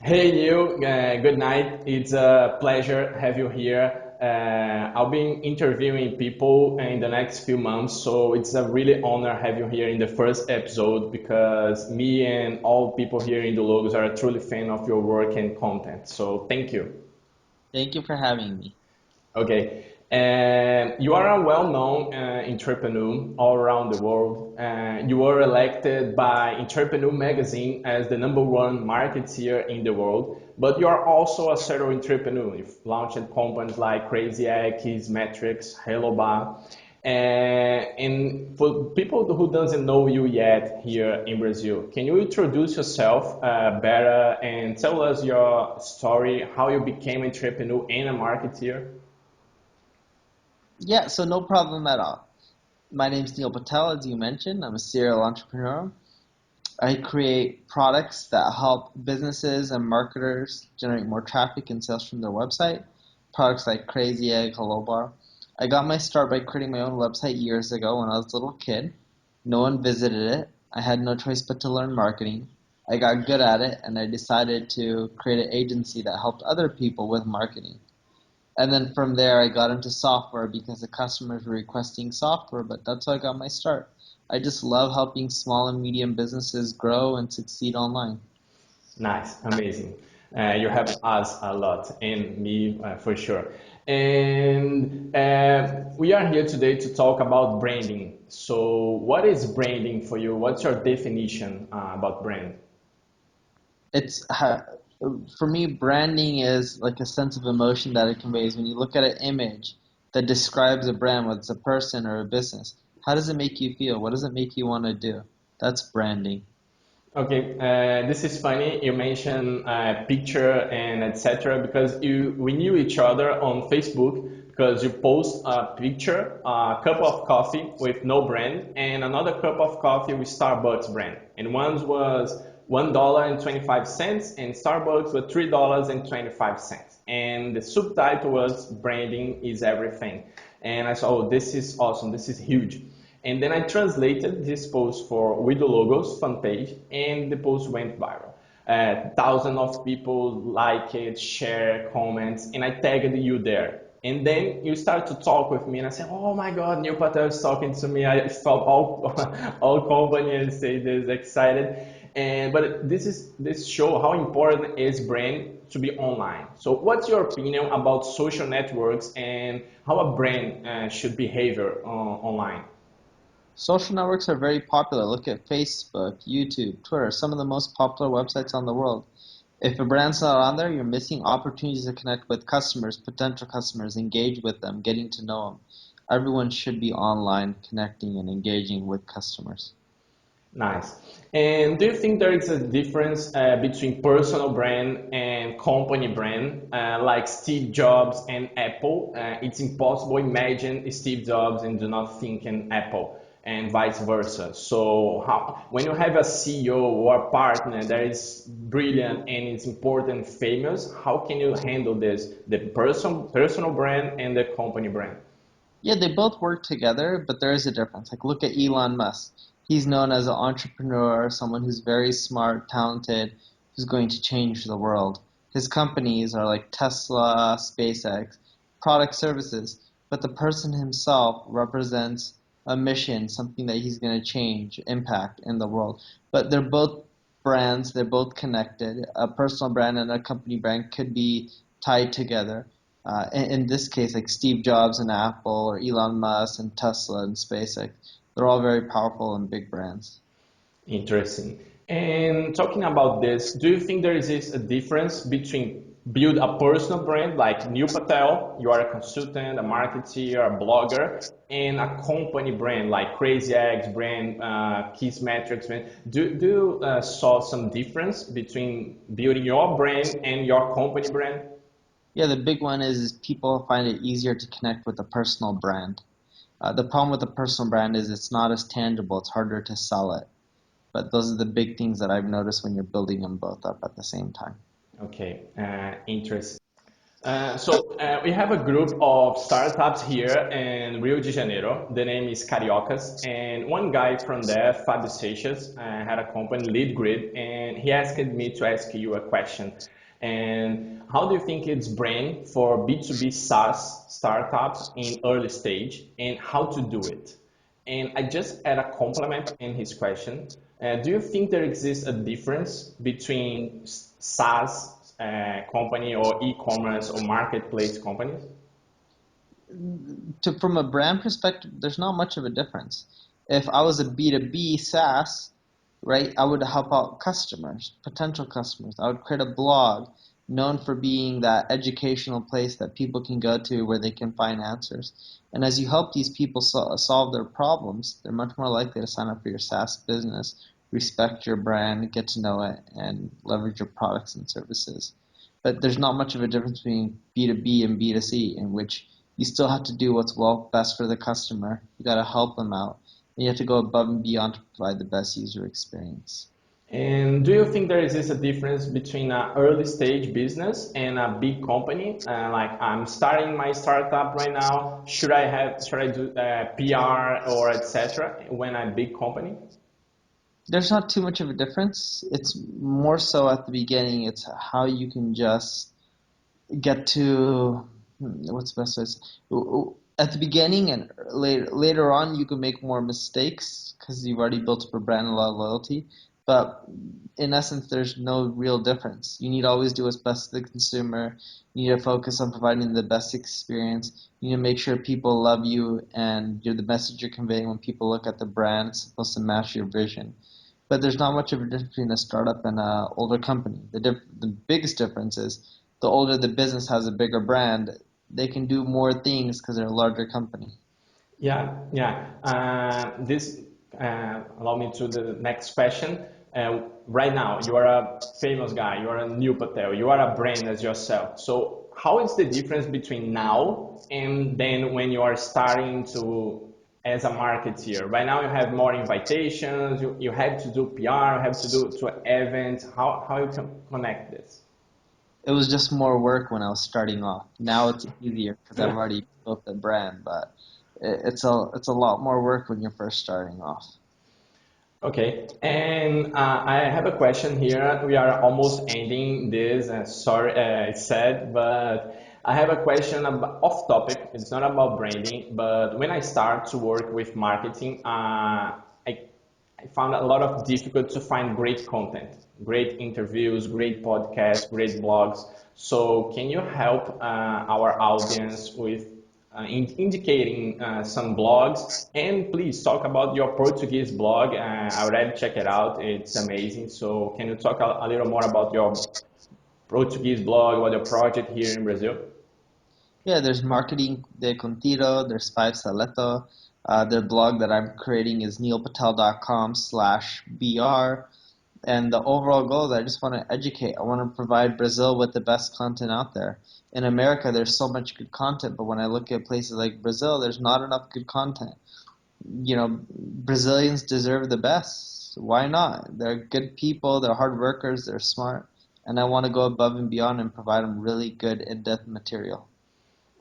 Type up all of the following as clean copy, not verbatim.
Hey Neil, good night. It's a pleasure have you here. I'll be interviewing people in the next few months, so it's a really honor have you here in the first episode because me and all people here in the Logos are truly fan of your work and content. So thank you. Thank you for having me. Okay. And you are a well-known entrepreneur all around the world. You were elected by Entrepreneur Magazine as the number one marketeer in the world. But you are also a serial entrepreneur. You've launched companies like Crazy Egg, Metrics, Hello Bar. And for people who doesn't know you yet here in Brazil, can you introduce yourself better and tell us your story, how you became entrepreneur and a marketeer? Yeah, so no problem at all. My name's Neil Patel, as you mentioned. I'm a serial entrepreneur. I create products that help businesses and marketers generate more traffic and sales from their website. Products like Crazy Egg, Hello Bar. I got my start by creating my own website years ago when I was a little kid. No one visited it. I had no choice but to learn marketing. I got good at it, and I decided to create an agency that helped other people with marketing. And then from there, I got into software because the customers were requesting software, but that's how I got my start. I just love helping small and medium businesses grow and succeed online. Nice, amazing. You have us a lot, and me for sure. And we are here today to talk about branding. So, what is branding for you? What's your definition about brand? It's for me, branding is like a sense of emotion that it conveys. When you look at an image that describes a brand, whether it's a person or a business, how does it make you feel? What does it make you want to do? That's branding. Okay, this is funny. You mentioned picture and etc. because we knew each other on Facebook because you post a picture, a cup of coffee with no brand, and another cup of coffee with Starbucks brand. And one was $1.25, and Starbucks was $3.25. And the subtitle was "Branding is everything." And I saw, oh, this is awesome. This is huge. And then I translated this post for with the logos fan page, and the post went viral. Thousands of people like it, share, comments, and I tagged you there. And then you start to talk with me, and I said, "Oh my God, Neil Patel is talking to me." I felt all all company and say this excited. And but this show how important is brand to be online. So, what's your opinion about social networks and how a brand should behavior online? Social networks are very popular. Look at Facebook, YouTube, Twitter, some of the most popular websites on the world. If a brand's not on there, you're missing opportunities to connect with customers, potential customers, engage with them, getting to know them. Everyone should be online, connecting and engaging with customers. Nice. And do you think there is a difference between personal brand and company brand, like Steve Jobs and Apple? It's impossible imagine Steve Jobs and do not think in Apple, and vice versa. So, when you have a CEO or a partner that is brilliant and is important, famous, how can you handle this, the personal brand and the company brand? Yeah, they both work together, but there is a difference. Like, look at Elon Musk. He's known as an entrepreneur, someone who's very smart, talented, who's going to change the world. His companies are like Tesla, SpaceX, product services, but the person himself represents a mission, something that he's going to change, impact in the world. But they're both brands, they're both connected. A personal brand and a company brand could be tied together in this case, like Steve Jobs and Apple, or Elon Musk and Tesla and SpaceX, they're all very powerful and big brands. Interesting. And talking about this, do you think there is a difference between build a personal brand like Neil Patel, you are a consultant, a marketer, a blogger, and a company brand like Crazy Eggs brand, Kiss Metrics brand? Do you saw some difference between building your brand and your company brand? Yeah, the big one is people find it easier to connect with a personal brand. The problem with a personal brand is it's not as tangible, it's harder to sell it. But those are the big things that I've noticed when you're building them both up at the same time. Okay, interesting. We have a group of startups here in Rio de Janeiro. The name is Cariocas, and one guy from there, Fabio Seixas, had a company, Lead Grid, and he asked me to ask you a question. And how do you think it's brand for B2B SaaS startups in early stage, and how to do it? And I just add a compliment in his question. Do you think there exists a difference between SaaS company or e-commerce or marketplace companies? From a brand perspective, there's not much of a difference. If I was a B2B SaaS, right, I would help out customers, potential customers. I would create a blog known for being that educational place that people can go to where they can find answers. And as you help these people solve their problems, they're much more likely to sign up for your SaaS business, respect your brand, get to know it, and leverage your products and services. But there's not much of a difference between B2B and B2C, in which you still have to do what's best for the customer. You got to help them out. And you have to go above and beyond to provide the best user experience. And do you think there is a difference between an early stage business and a big company? Like I'm starting my startup right now. Should I do PR or etc. when I'm a big company? There's not too much of a difference. It's more so at the beginning. It's how you can just get to what's the best way to say? At the beginning and later on you can make more mistakes because you've already built up a brand and a lot of loyalty. But in essence, there's no real difference. You need to always do what's best for the consumer. You need to focus on providing the best experience. You need to make sure people love you and the message you're conveying when people look at the brand is supposed to match your vision. But there's not much of a difference between a startup and an older company. The biggest difference is the older the business has a bigger brand, they can do more things because they're a larger company. Yeah, yeah. This allow me to the next question. Right now, you are a famous guy. You are a Neil Patel. You are a brand as yourself. So, how is the difference between now and then when you are starting to as a marketeer? Right now, you have more invitations. You have to do PR. You have to do to events. How you can connect this? It was just more work when I was starting off. Now it's easier because I've already built the brand, but it's a lot more work when you're first starting off. Okay, and I have a question here. We are almost ending this. Sorry, it's sad, but I have a question about off topic. It's not about branding, but when I start to work with marketing, I found a lot of difficult to find great content, great interviews, great podcasts, great blogs. So can you help our audience with indicating some blogs? And please talk about your Portuguese blog. I already checked it out. It's amazing. So can you talk a little more about your Portuguese blog, about your project here in Brazil? Yeah, there's Marketing de Contido, there's Five Saleto. Their blog that I'm creating is neilpatel.com/br. And the overall goal is I just want to educate. I want to provide Brazil with the best content out there. In America, there's so much good content, but when I look at places like Brazil, there's not enough good content. Brazilians deserve the best. Why not? They're good people, they're hard workers, they're smart, and I want to go above and beyond and provide them really good in-depth material.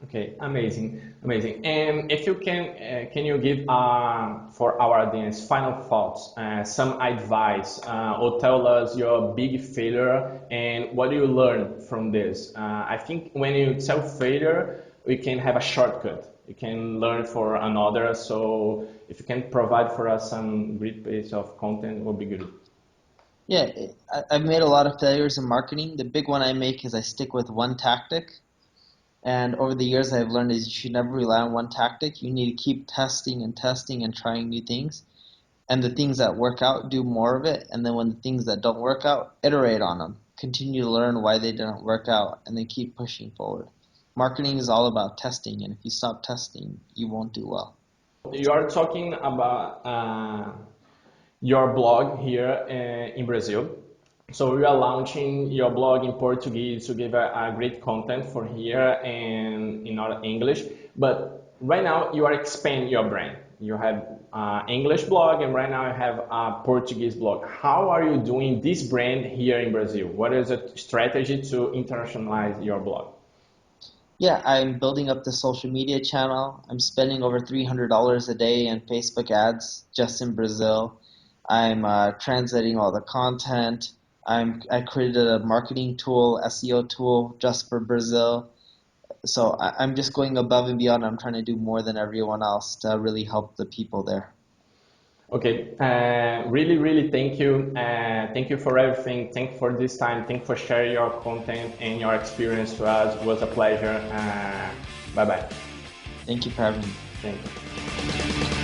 Okay, amazing, amazing. And if you can you give for our audience final thoughts, some advice, or tell us your big failure and what do you learn from this? I think when you tell failure, we can have a shortcut. You can learn for another. So if you can provide for us some great piece of content, it would be good. Yeah, I've made a lot of failures in marketing. The big one I make is I stick with one tactic. And over the years, I've learned is you should never rely on one tactic. You need to keep testing and trying new things. And the things that work out, do more of it. And then when the things that don't work out, iterate on them. Continue to learn why they didn't work out, and then keep pushing forward. Marketing is all about testing, and if you stop testing, you won't do well. You are talking about your blog here in Brazil. So we are launching your blog in Portuguese to give a great content for here and in our English. But right now you are expanding your brand. You have English blog and right now you have a Portuguese blog. How are you doing this brand here in Brazil? What is the strategy to internationalize your blog? Yeah, I'm building up the social media channel. I'm spending over $300 a day in Facebook ads just in Brazil. I'm translating all the content. I created a marketing tool, SEO tool just for Brazil. So I'm just going above and beyond. I'm trying to do more than everyone else to really help the people there. Okay, really, really thank you. Thank you for everything. Thank you for this time. Thank you for sharing your content and your experience to us. It was a pleasure. Bye bye. Thank you for having me. Thank you.